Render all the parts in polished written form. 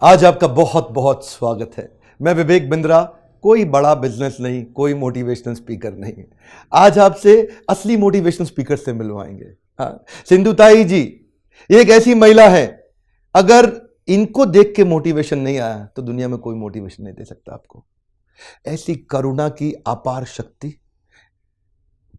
आज आपका बहुत बहुत स्वागत है। मैं विवेक बिंद्रा, कोई बड़ा बिजनेस नहीं, कोई मोटिवेशनल स्पीकर नहीं। आज आपसे असली मोटिवेशनल स्पीकर से मिलवाएंगे। हाँ, सिंधु ताई जी ये एक ऐसी महिला है, अगर इनको देख के मोटिवेशन नहीं आया तो दुनिया में कोई मोटिवेशन नहीं दे सकता आपको। ऐसी करुणा की अपार शक्ति,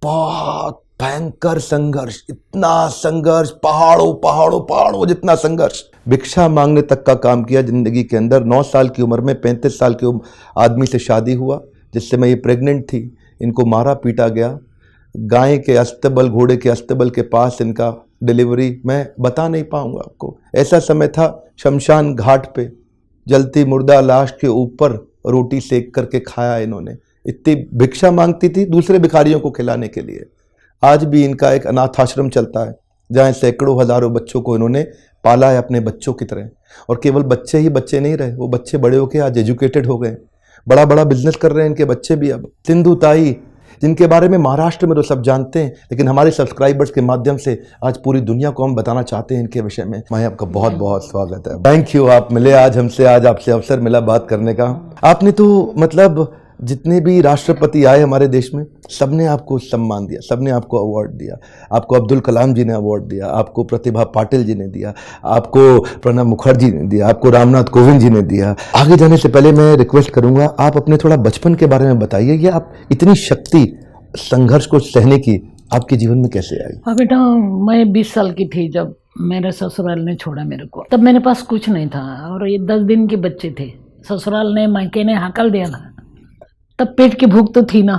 बहुत भयंकर संघर्ष, इतना संघर्ष, पहाड़ों पहाड़ों पहाड़ों जितना संघर्ष, भिक्षा मांगने तक का काम किया जिंदगी के अंदर। 9 साल की उम्र में 35 साल के आदमी से शादी हुआ, जिससे मैं ये प्रेग्नेंट थी। इनको मारा पीटा गया, गाय के अस्तबल, घोड़े के अस्तबल के पास इनका डिलीवरी, मैं बता नहीं पाऊंगा आपको। ऐसा समय था, शमशान घाट पे जलती मुर्दा लाश के ऊपर रोटी सेक करके खाया इन्होंने। इतनी भिक्षा मांगती थी दूसरे भिखारियों को खिलाने के लिए। आज भी इनका एक अनाथ आश्रम चलता है, जहाँ सैकड़ों हजारों बच्चों को इन्होंने पाला है अपने बच्चों की तरह। और केवल बच्चे ही बच्चे नहीं रहे, वो बच्चे बड़े होके आज एजुकेटेड हो गए, बड़ा बड़ा बिजनेस कर रहे हैं इनके बच्चे भी। अब सिंधु ताई, जिनके बारे में महाराष्ट्र में तो सब जानते हैं, लेकिन हमारे सब्सक्राइबर्स के माध्यम से आज पूरी दुनिया को हम बताना चाहते हैं इनके विषय में। मैं आपका बहुत बहुत स्वागत है। थैंक यू, आप मिले आज हमसे, आज आपसे अवसर मिला बात करने का। आपने तो मतलब जितने भी राष्ट्रपति आए हमारे देश में, सबने आपको सम्मान दिया, सबने आपको अवार्ड दिया। आपको अब्दुल कलाम जी ने अवार्ड दिया, आपको प्रतिभा पाटिल जी ने दिया, आपको प्रणब मुखर्जी ने दिया, आपको रामनाथ कोविंद जी ने दिया। आगे जाने से पहले मैं रिक्वेस्ट करूंगा, आप अपने थोड़ा बचपन के बारे में बताइए। ये आप इतनी शक्ति संघर्ष को सहने की आपके जीवन में कैसे आई? हाँ बेटा, मैं 20 साल की थी जब मेरे ससुराल ने छोड़ा मेरे को। तब मेरे पास कुछ नहीं था और ये 10 दिन के बच्चे थे। ससुराल ने, मायके ने हकल दिया था। तब पेट की भूख तो थी ना,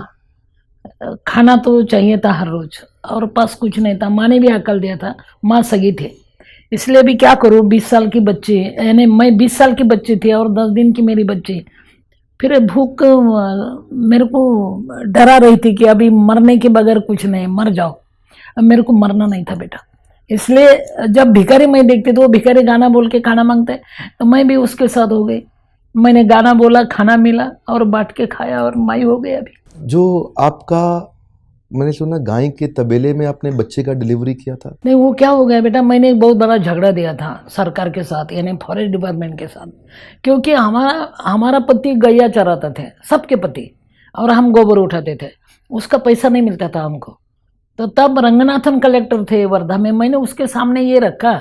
खाना तो चाहिए था हर रोज, और पास कुछ नहीं था। माँ ने भी हकल दिया था, माँ सगी थे, इसलिए भी क्या करूँ। 20 साल की बच्ची, यानी मैं 20 साल की बच्ची थी और 10 दिन की मेरी बच्ची। फिर भूख मेरे को डरा रही थी कि अभी मरने के बगैर कुछ नहीं, मर जाओ। अब मेरे को मरना नहीं था बेटा। इसलिए जब भिखारी मैं देखती तो वो भिखारी गाना बोल के खाना मांगते, तो मैं भी उसके साथ हो गई। मैंने गाना बोला, खाना मिला और बांट के खाया और माई हो गई। अभी जो आपका, मैंने सुना गाय के तबेले में आपने बच्चे का डिलीवरी किया था। नहीं, वो क्या हो गया बेटा, मैंने एक बहुत बड़ा झगड़ा दिया था सरकार के साथ, यानी फॉरेस्ट डिपार्टमेंट के साथ। क्योंकि हमारा पति गैया चराते थे, सबके पति, और हम गोबर उठाते थे। उसका पैसा नहीं मिलता था हमको। तो तब रंगनाथन कलेक्टर थे वर्धा में, मैंने उसके सामने ये रखा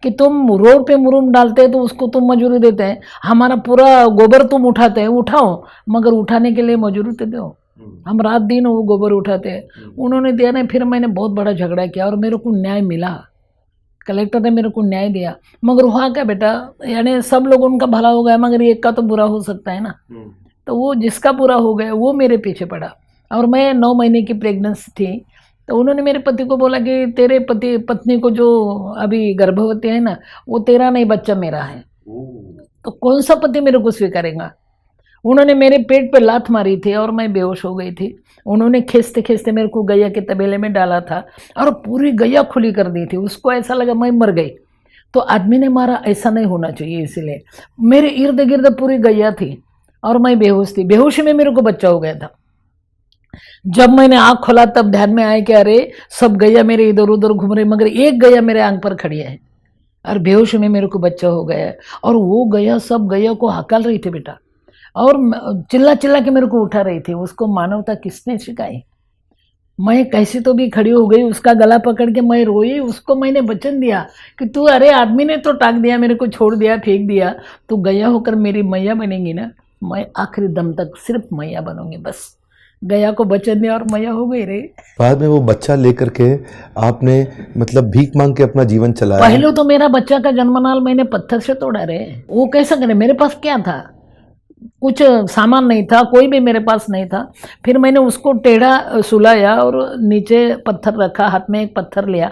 कि तुम रोड पे मुरुम डालते हैं तो उसको तुम मजूरी देते हैं, हमारा पूरा गोबर तुम उठाते हैं, उठाओ, मगर उठाने के लिए मजूरी तो दो। हम रात दिन वो गोबर उठाते हैं। उन्होंने दिया नहीं। फिर मैंने बहुत बड़ा झगड़ा किया और मेरे को न्याय मिला। कलेक्टर ने मेरे को न्याय दिया। मगर हुआ क्या बेटा, यानी सब लोग उनका भला हो गया, मगर एक का तो बुरा हो सकता है ना। तो वो जिसका बुरा हो गया वो मेरे पीछे पड़ा। और मैं 9 महीने की प्रेगनेंसी थी। तो उन्होंने मेरे पति को बोला कि तेरे पत्नी को जो अभी गर्भवती है ना, वो तेरा नहीं, बच्चा मेरा है। तो कौन सा पति मेरे को स्वीकारेगा। उन्होंने मेरे पेट पे लात मारी थी और मैं बेहोश हो गई थी। उन्होंने खींचते खींचते मेरे को गैया के तबेले में डाला था और पूरी गैया खुली कर दी थी। उसको ऐसा लगा मैं मर गई। तो आदमी ने मारा, ऐसा नहीं होना चाहिए, इसलिए मेरे इर्द गिर्द पूरी गैया थी और मैं बेहोश थी। बेहोशी में मेरे को बच्चा हो गया था। जब मैंने आँख खोला तब ध्यान में आया कि अरे सब गैया मेरे इधर उधर घूम रही, मगर एक गैया मेरे आंख पर खड़ी है। और बेहोश में मेरे को बच्चा हो गया। और वो गैया सब गैया को हकल रही थी बेटा, और चिल्ला चिल्ला के मेरे को उठा रही थी। उसको मानवता किसने सिखाई। मैं कैसे तो भी खड़ी हो गई, उसका गला पकड़ के मैं रोई। उसको मैंने वचन दिया कि तू, अरे आदमी ने तो टाक दिया, मेरे को छोड़ दिया, फेंक दिया, तू गैया होकर मेरी मैया बनेगी ना। मैं आखिरी दम तक सिर्फ मैया बनूंगी, बस। गया को वचन दिया और मैया हो गई रे। बाद में वो बच्चा लेकर के आपने मतलब भीख मांग के अपना जीवन चलाया। पहले तो मेरा बच्चा का जन्मनाल मैंने पत्थर से तोड़ा रे। वो कैसा करे, मेरे पास क्या था, कुछ सामान नहीं था, कोई भी मेरे पास नहीं था। फिर मैंने उसको टेढ़ा सुलाया और नीचे पत्थर रखा, हाथ में एक पत्थर लिया।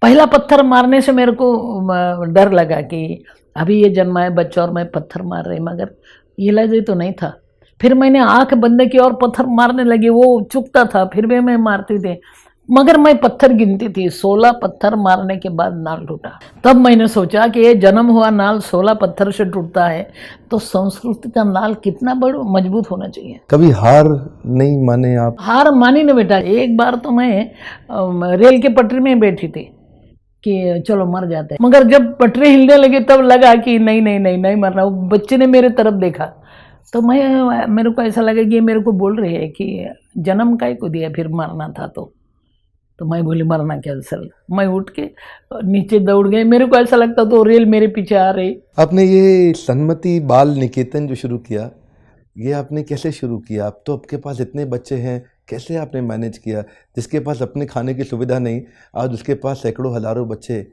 पहला पत्थर मारने से मेरे को डर लगा कि अभी ये जन्मा है बच्चा और मैं पत्थर मार रही, मगर इलाज तो नहीं था। फिर मैंने आंख बंद की और पत्थर मारने लगी। वो चुकता था, फिर भी मैं मारती थी, मगर मैं पत्थर गिनती थी। 16 पत्थर मारने के बाद नाल टूटा। तब मैंने सोचा कि ये जन्म हुआ नाल 16 पत्थर से टूटता है, तो संस्कृति का नाल कितना बड़ा मजबूत होना चाहिए। कभी हार नहीं माने आप? हार मानी ना बेटा। एक बार तो मैं रेल के पटरी में बैठी थी कि चलो मर जाते हैं। मगर जब पटरी हिलने लगी तब लगा कि नहीं नहीं नहीं नहीं मरना। वो बच्चे ने मेरे तरफ देखा तो मेरे को ऐसा लगा कि ये मेरे को बोल रही है कि जन्म काय को दिया फिर मरना था तो मैं बोली मरना कैंसल। मैं उठ के नीचे दौड़ गई। मेरे को ऐसा लगता तो रेल मेरे पीछे आ रही। आपने ये सन्मति बाल निकेतन जो शुरू किया, ये आपने कैसे शुरू किया? अब तो आपके पास इतने बच्चे हैं, कैसे आपने मैनेज किया? जिसके पास अपने खाने की सुविधा नहीं, आज उसके पास सैकड़ों हजारों बच्चे।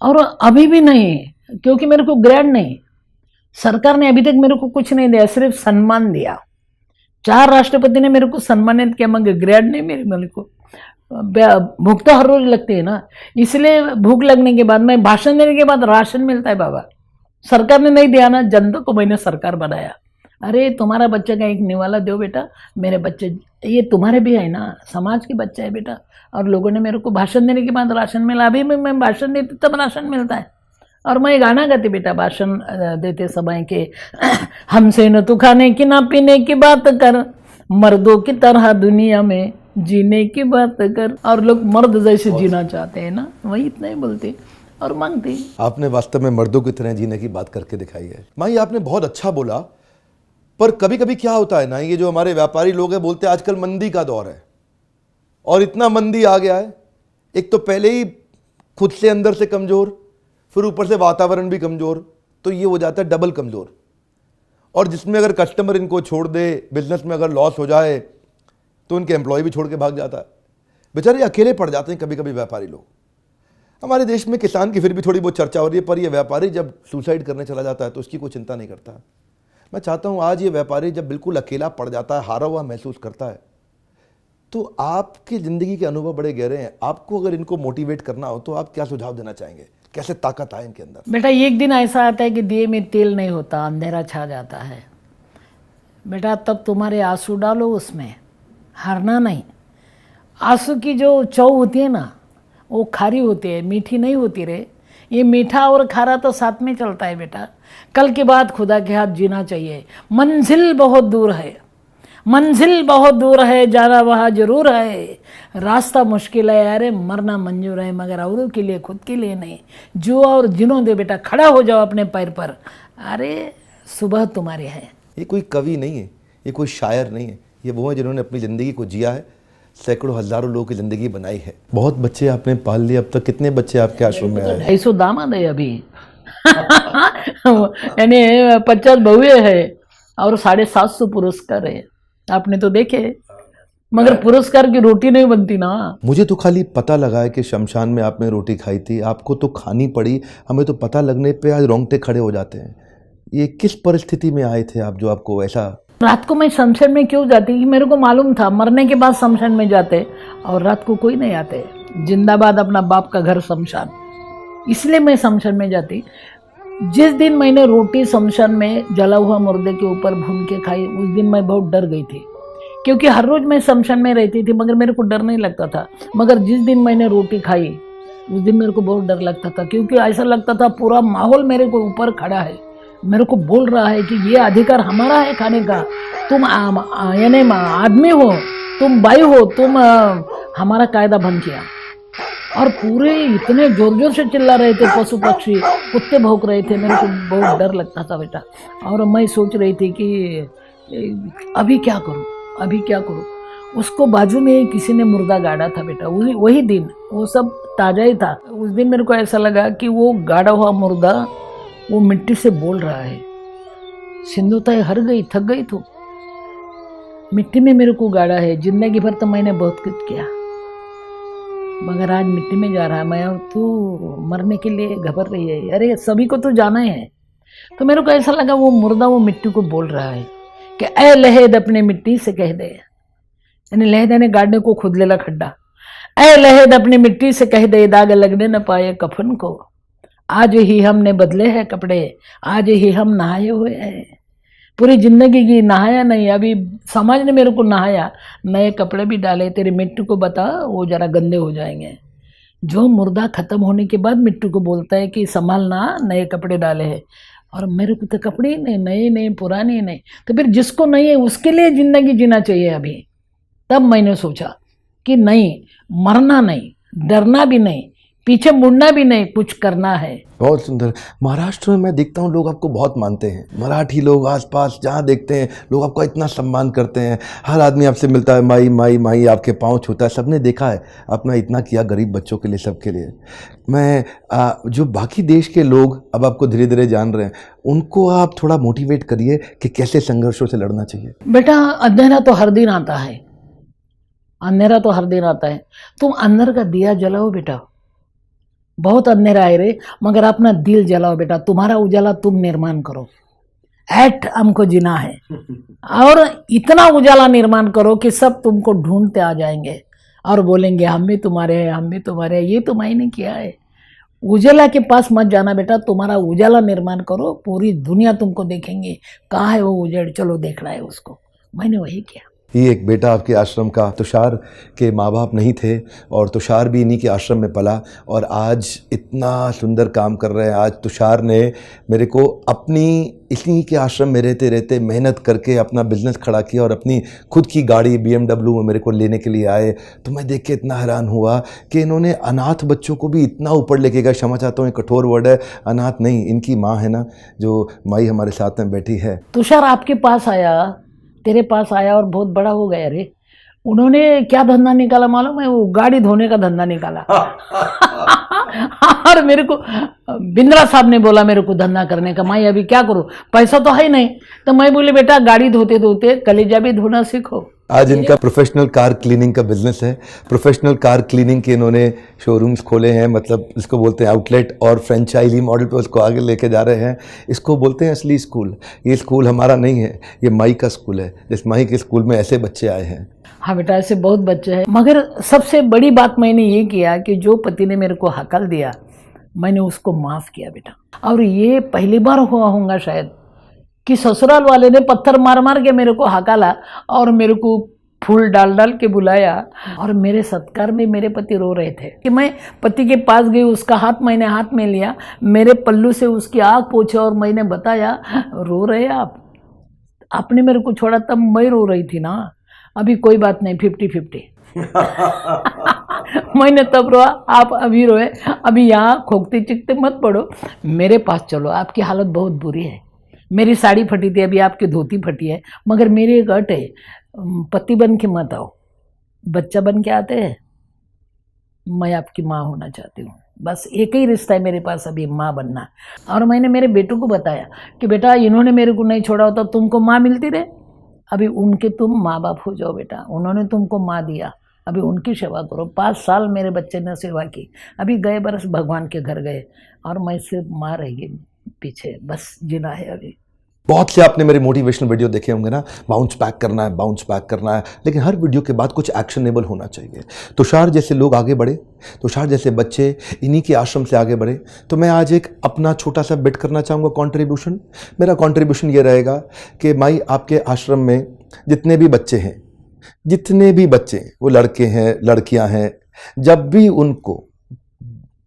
और अभी भी नहीं, क्योंकि मेरे को ग्रेड नहीं, सरकार ने अभी तक मेरे को कुछ नहीं दिया, सिर्फ सम्मान दिया। 4 राष्ट्रपति ने मेरे को सम्मानित किया, मगर ग्रेड नहीं मेरे को। भूख तो हर रोज लगती है ना, इसलिए भूख लगने के बाद मैं भाषण देने के बाद राशन मिलता है बाबा। सरकार ने नहीं दिया ना, जनता को मैंने सरकार बनाया। अरे तुम्हारा बच्चे का एक निवाला दो बेटा, मेरे बच्चे ये तुम्हारे भी है ना, समाज के बच्चे है बेटा। और लोगों ने मेरे को भाषण देने के बाद राशन मिला। अभी मैं भाषण देती तब राशन मिलता है। और मैं गाना गाती बेटा भाषण देते समय के, हमसे न तू खाने की ना पीने की बात कर, मर्दों की तरह दुनिया में जीने की बात कर। और लोग मर्द जैसे जीना चाहते हैं ना, वही इतना ही बोलते और मांगते। आपने वास्तव में मर्दों की तरह जीने की बात करके दिखाई है। माँ, ये आपने बहुत अच्छा बोला, पर कभी कभी क्या होता है ना, ये जो हमारे व्यापारी लोग हैं बोलते हैं आजकल मंदी का दौर है और इतना मंदी आ गया है। एक तो पहले ही खुद से अंदर से कमजोर, फिर ऊपर से वातावरण भी कमजोर, तो ये हो जाता है डबल कमजोर। और जिसमें अगर कस्टमर इनको छोड़ दे, बिजनेस में अगर लॉस हो जाए तो उनके एम्प्लॉय भी छोड़ के भाग जाता है। बेचारे अकेले पड़ जाते हैं कभी कभी व्यापारी लोग। हमारे देश में किसान की फिर भी थोड़ी बहुत चर्चा हो रही है, पर यह व्यापारी जब सुसाइड करने चला जाता है तो उसकी कोई चिंता नहीं करता। मैं चाहता हूं आज ये व्यापारी जब बिल्कुल अकेला पड़ जाता है, हारा हुआ महसूस करता है, तो आपकी ज़िंदगी के अनुभव बड़े गहरे हैं। आपको अगर इनको मोटिवेट करना हो तो आप क्या सुझाव देना चाहेंगे? कैसे ताकत आए इनके अंदर? बेटा एक दिन ऐसा आता है कि दिए में तेल नहीं होता, अंधेरा छा जाता है बेटा, तब तुम्हारे आंसू डालो उसमें, हारना नहीं। आंसू की जो चौ होती है ना, वो खारी होती है, मीठी नहीं होती रे। ये मीठा और खारा तो साथ में चलता है बेटा। कल के बाद खुदा के हाथ जीना चाहिए। मंजिल बहुत दूर है, मंजिल बहुत दूर है, जाना वहाँ जरूर है। रास्ता मुश्किल है, अरे मरना मंजूर है, मगर औरों के लिए, खुद के लिए नहीं। जो और जिनो दे बेटा, खड़ा हो जाओ अपने पैर पर। अरे सुबह तुम्हारी है। ये कोई कवि नहीं है, ये कोई शायर नहीं है, ये वो है जिन्होंने अपनी ज़िंदगी को जिया है, सैकड़ों हजारों लोगों की ज़िंदगी बनाई है। बहुत बच्चे आपने पाल लिए। अब तक कितने बच्चे आपके आश्रम में आए? 250 दामाद है अभी। यानी 50 बहुए है और 750 पुरस्कार है। आपने तो देखे, मगर पुरस्कार की रोटी नहीं बनती ना। मुझे तो खाली पता लगा है कि शमशान में आपने रोटी खाई थी, आपको तो खानी पड़ी। हमें तो पता लगने पे आज रोंगटे खड़े हो जाते हैं। ये किस परिस्थिति में आए थे आप जो आपको ऐसा? रात को मैं शमशान में क्यों जाती, कि मेरे को मालूम था मरने के बाद शमशान में जाते और रात को कोई नहीं आते। जिंदाबाद अपना बाप का घर शमशान, इसलिए मैं शमशान में जाती। जिस दिन मैंने रोटी शमशान में जला हुआ मुर्दे के ऊपर भून के खाई, उस दिन मैं बहुत डर गई थी, क्योंकि हर रोज मैं शमशान में रहती थी मगर मेरे को डर नहीं लगता था। मगर जिस दिन मैंने रोटी खाई उस दिन मेरे को बहुत डर लगता था, क्योंकि ऐसा लगता था पूरा माहौल मेरे को ऊपर खड़ा है, मेरे को बोल रहा है कि ये अधिकार हमारा है खाने का। तुम यानी आदमी हो, तुम बाई हो, तुम हमारा कायदा भंग किया। और पूरे इतने जोर जोर से चिल्ला रहे थे, पशु पक्षी, कुत्ते भौंक रहे थे। मेरे को बहुत डर लगता था बेटा। और मैं सोच रही थी कि अभी क्या करूं, अभी क्या करूं। उसको बाजू में किसी ने मुर्दा गाड़ा था बेटा, वही दिन, वो सब ताजा ही था। उस दिन मेरे को ऐसा लगा कि वो गाड़ा हुआ मुर्दा वो मिट्टी से बोल रहा है, सिंधु ताई हार गई, थक गई तू, मिट्टी में मेरे को गाड़ा है। जिंदगी भर तो मैंने बहुत कुछ किया, मगर आज मिट्टी में जा रहा है मैं, और तू मरने के लिए घबर रही है। अरे सभी को तो जाना है। तो मेरे को ऐसा लगा वो मुर्दा वो मिट्टी को बोल रहा है कि ऐ लहेद अपने मिट्टी से कह दे, यानी लहेद ने गाड़ने को खुद लेला खड्डा। ऐ लहेद अपनी मिट्टी से कह दे, दाग लगने न पाए कफन को। आज ही हमने बदले हैं कपड़े, आज ही हम नहाए हुए हैं। पूरी जिंदगी की नहाया नहीं, अभी समाज ने मेरे को नहाया, नए कपड़े भी डाले। तेरी मिट्टी को बता, वो जरा गंदे हो जाएंगे। जो मुर्दा खत्म होने के बाद मिट्टी को बोलता है कि संभालना, नए कपड़े डाले हैं। और मेरे को तो कपड़े ही नहीं, नए नहीं, पुराने ही नहीं। तो फिर जिसको नहीं है उसके लिए जिंदगी जीना चाहिए अभी। तब मैंने सोचा कि नहीं, मरना नहीं, डरना भी नहीं, पीछे मुड़ना भी नहीं, कुछ करना है। बहुत सुंदर। महाराष्ट्र में मैं देखता हूँ लोग आपको बहुत मानते हैं, मराठी लोग आसपास जहाँ देखते हैं लोग आपका इतना सम्मान करते हैं, हर आदमी आपसे मिलता है, माई माई माई आपके पाँव छूता है। सबने देखा है आपने इतना किया गरीब बच्चों के लिए, सबके लिए। मैं जो बाकी देश के लोग अब आपको धीरे धीरे जान रहे हैं, उनको आप थोड़ा मोटिवेट करिए कि कैसे संघर्षों से लड़ना चाहिए। बेटा अंधेरा तो हर दिन आता है, अंधेरा तो हर दिन आता है। तुम अंदर का दिया जलाओ बेटा, बहुत अंधेरा है रे, मगर अपना दिल जलाओ बेटा, तुम्हारा उजाला तुम निर्माण करो। ऐट हमको जीना है और इतना उजाला निर्माण करो कि सब तुमको ढूंढते आ जाएंगे और बोलेंगे हम भी तुम्हारे हैं, हम भी तुम्हारे हैं। ये तो मैंने किया है। उजाला के पास मत जाना बेटा, तुम्हारा उजाला निर्माण करो, पूरी दुनिया तुमको देखेंगे कहाँ है वो उजड़, चलो देखना है उसको। मैंने वही किया। ये एक बेटा आपके आश्रम का, तुषार के माँ बाप नहीं थे और तुषार भी इन्हीं के आश्रम में पला और आज इतना सुंदर काम कर रहे हैं। आज तुषार ने मेरे को अपनी इन्हीं के आश्रम में रहते रहते मेहनत करके अपना बिजनेस खड़ा किया और अपनी खुद की गाड़ी BMW में मेरे को लेने के लिए आए। तो मैं देख के इतना हैरान हुआ कि इन्होंने अनाथ बच्चों को भी इतना ऊपर लेके गया। क्षमा चाहता हूँ, कठोर वर्ड है, अनाथ नहीं, इनकी माँ है ना जो माई हमारे साथ में बैठी है। तुषार आपके पास आया, तेरे पास आया और बहुत बड़ा हो गया रे। उन्होंने क्या धंधा निकाला मालूम है? वो गाड़ी धोने का धंधा निकाला। और मेरे को बिंद्रा साहब ने बोला मेरे को धंधा करने का। मैं अभी क्या करूं, पैसा तो है नहीं। तो मैं बोले बेटा गाड़ी धोते धोते कलेजा भी धोना सीखो। आज इनका प्रोफेशनल कार क्लीनिंग का बिजनेस है। प्रोफेशनल कार क्लीनिंग के इन्होंने शोरूम्स खोले हैं, मतलब इसको बोलते हैं आउटलेट, और फ्रेंचाइजी मॉडल पे उसको आगे लेके जा रहे हैं। इसको बोलते हैं असली स्कूल। ये स्कूल हमारा नहीं है, ये माई का स्कूल है। जिस माई के स्कूल में ऐसे बच्चे आए हैं। हाँ बेटा, ऐसे बहुत बच्चे हैं। मगर सबसे बड़ी बात मैंने ये किया कि जो पति ने मेरे को हकल दिया मैंने उसको माफ़ किया बेटा। और ये पहली बार हुआ होगा शायद कि ससुराल वाले ने पत्थर मार मार के मेरे को हकाला और मेरे को फूल डाल डाल के बुलाया। और मेरे सत्कार में मेरे पति रो रहे थे कि मैं पति के पास गई, उसका हाथ मैंने हाथ में लिया, मेरे पल्लू से उसकी आँख पोंछी और मैंने बताया रो रहे आप, आपने मेरे को छोड़ा तब मैं रो रही थी ना। अभी कोई बात नहीं, 50-50। मैंने तब रोआ, आप अभी रोए। अभी यहाँ खोखते चिकते मत पड़ो, मेरे पास चलो। आपकी हालत बहुत बुरी है। मेरी साड़ी फटी थी, अभी आपकी धोती फटी है। मगर मेरी एक अट है, पति बन के मत आओ, बच्चा बन के आते हैं। मैं आपकी माँ होना चाहती हूँ, बस एक ही रिश्ता है मेरे पास अभी, माँ बनना। और मैंने मेरे बेटों को बताया कि बेटा इन्होंने मेरे को नहीं छोड़ा होता तुमको माँ मिलती रहे, अभी उनके तुम माँ बाप हो जाओ बेटा। उन्होंने तुमको माँ दिया, अभी उनकी सेवा करो। 5 साल मेरे बच्चे ने सेवा की, अभी गए बरस भगवान के घर गए और मैं सिर्फ माँ रहेगी पीछे, बस जीना है अभी। बहुत से आपने मेरे मोटिवेशनल वीडियो देखे होंगे ना, बाउंस बैक करना है, बाउंस बैक करना है, लेकिन हर वीडियो के बाद कुछ एक्शनेबल होना चाहिए। तुषार जैसे लोग आगे बढ़े, तुषार जैसे बच्चे इन्हीं के आश्रम से आगे बढ़े। तो मैं आज एक अपना छोटा सा बिट करना चाहूँगा, कंट्रीब्यूशन। मेरा कंट्रीब्यूशन ये रहेगा कि माई आपके आश्रम में जितने भी बच्चे हैं, जितने भी बच्चे, वो लड़के हैं लड़कियां हैं, जब भी उनको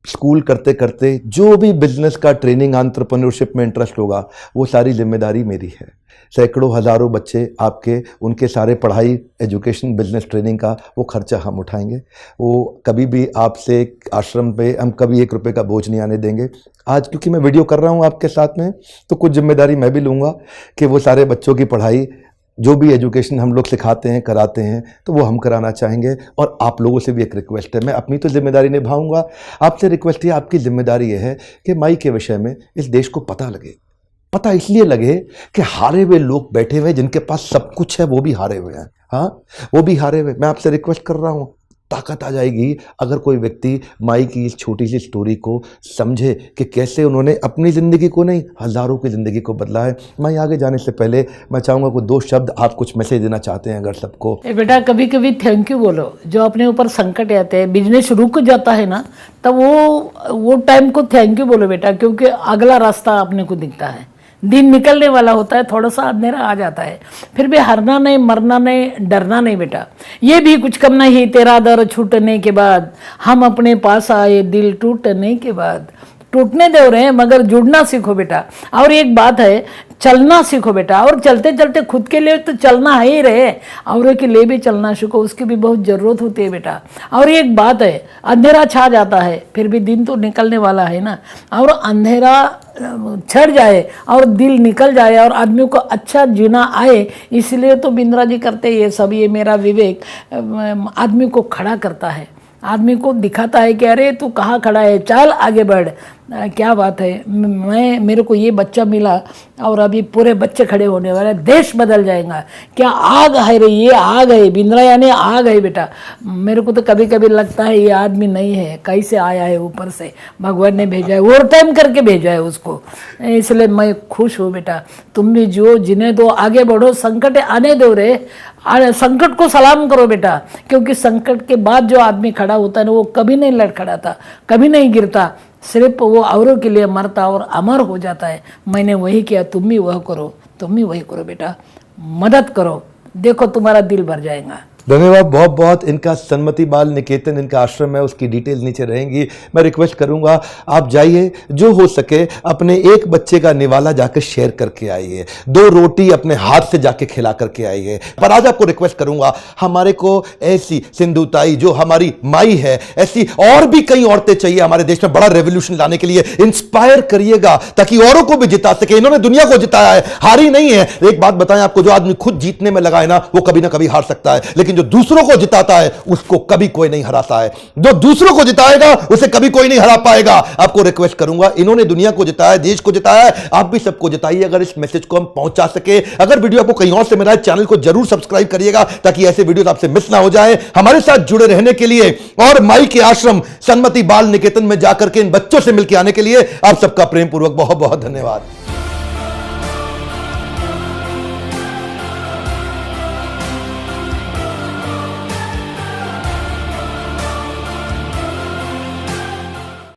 स्कूल करते करते जो भी बिजनेस का ट्रेनिंग, एंटरप्रेन्योरशिप में इंटरेस्ट होगा, वो सारी जिम्मेदारी मेरी है। सैकड़ों हज़ारों बच्चे आपके, उनके सारे पढ़ाई, एजुकेशन, बिजनेस ट्रेनिंग का वो खर्चा हम उठाएंगे। वो कभी भी आपसे आश्रम पे हम कभी 1 रुपये का बोझ नहीं आने देंगे। आज क्योंकि मैं वीडियो कर रहा हूँ आपके साथ में, तो कुछ जिम्मेदारी मैं भी लूँगा कि वो सारे बच्चों की पढ़ाई, जो भी एजुकेशन हम लोग सिखाते हैं, कराते हैं, तो वो हम कराना चाहेंगे। और आप लोगों से भी एक रिक्वेस्ट है, मैं अपनी तो जिम्मेदारी निभाऊंगा, आपसे रिक्वेस्ट है, आपकी जिम्मेदारी ये है कि माई के विषय में इस देश को पता लगे। पता इसलिए लगे कि हारे हुए लोग बैठे हुए हैं, जिनके पास सब कुछ है वो भी हारे हुए हैं। हाँ, वो भी हारे हुए। मैं आपसे रिक्वेस्ट कर रहा हूँ, ताकत आ जाएगी अगर कोई व्यक्ति माई की इस छोटी सी स्टोरी को समझे कि कैसे उन्होंने अपनी ज़िंदगी को नहीं, हज़ारों की ज़िंदगी को बदला है। मैं आगे जाने से पहले मैं चाहूँगा कोई 2 शब्द आप कुछ मैसेज देना चाहते हैं अगर सबको। बेटा कभी कभी थैंक यू बोलो। जो अपने ऊपर संकट आते हैं, बिजनेस रुक जाता है ना, तब वो टाइम को थैंक यू बोलो बेटा, क्योंकि अगला रास्ता अपने को दिखता है। दिन निकलने वाला होता है, थोड़ा सा अंधेरा आ जाता है, फिर भी हारना नहीं, मरना नहीं, डरना नहीं बेटा। ये भी कुछ कम नहीं, तेरा दर छूटने के बाद हम अपने पास आए, दिल टूटने के बाद। टूटने दे रहे हैं मगर जुड़ना सीखो बेटा। और एक बात है, चलना सीखो बेटा, और चलते चलते खुद के लिए तो चलना है ही रहे, औरों के लिए भी चलना सीखो, उसकी भी बहुत ज़रूरत होती है बेटा। और एक बात है, अंधेरा छा जाता है फिर भी दिन तो निकलने वाला है ना, और अंधेरा छड़ जाए और दिल निकल जाए और आदमी को अच्छा जीना आए, इसलिए तो बिंद्रा जी करते ये सब। ये मेरा विवेक आदमी को खड़ा करता है, आदमी को दिखाता है कि अरे तू कहाँ खड़ा है, चल आगे बढ़। क्या बात है, मेरे को ये बच्चा मिला और अभी पूरे बच्चे खड़े होने वाले, देश बदल जाएगा। क्या आग है रे, ये आग है, बिंद्रा यानी आग है बेटा। मेरे को तो कभी कभी लगता है ये आदमी नहीं है, कैसे आया है ऊपर से, भगवान ने भेजा है, ओवर टाइम करके भेजा है उसको। इसलिए मैं खुश हूँ बेटा, तुम भी जो जिन्हें दो, आगे बढ़ो, संकट आने दो रे, संकट को सलाम करो बेटा, क्योंकि संकट के बाद जो आदमी खड़ा होता है ना, वो कभी नहीं लड़खड़ाता, कभी नहीं गिरता, सिर्फ वो औरों के लिए मरता और अमर हो जाता है। मैंने वही किया, तुम भी वह करो, तुम भी वही करो बेटा, मदद करो, देखो तुम्हारा दिल भर जाएगा। धन्यवाद बहुत बहुत। इनका सन्मति बाल निकेतन इनका आश्रम है, उसकी डिटेल नीचे रहेंगी। मैं रिक्वेस्ट करूंगा आप जाइए, जो हो सके अपने एक बच्चे का निवाला जाकर शेयर करके आइए, 2 रोटी अपने हाथ से जाके खिला करके आइए। पर आज आपको रिक्वेस्ट करूंगा, हमारे को ऐसी सिंधुताई जो हमारी माई है, ऐसी और भी कई औरतें चाहिए हमारे देश में बड़ा रेवोल्यूशन लाने के लिए। इंस्पायर करिएगा ताकि औरों को भी जिता सके। इन्होंने दुनिया को जिताया है, हारी नहीं है। एक बात बताएं आपको, जो आदमी खुद जीतने में लगा है ना, वो कभी ना कभी हार सकता है, लेकिन जो दूसरों को जिताता है उसको कभी कोई नहीं हराता है। जो दूसरों को जिताएगा उसे कभी कोई नहीं हरा पाएगा। आपको रिक्वेस्ट करूंगा, इन्होंने दुनिया को जिताया, देश को जिताया है, आप भी सबको जिताइए अगर इस मैसेज को हम पहुंचा सके। अगर वीडियो आपको कहीं और से मिला है, चैनल को जरूर सब्सक्राइब करिएगा ताकि ऐसे वीडियो आपसे मिस ना हो जाए। हमारे साथ जुड़े रहने के लिए और माई के आश्रम सन्मति बाल निकेतन में जाकर के इन बच्चों से मिलकर आने के लिए आप सबका प्रेम पूर्वक बहुत बहुत धन्यवाद।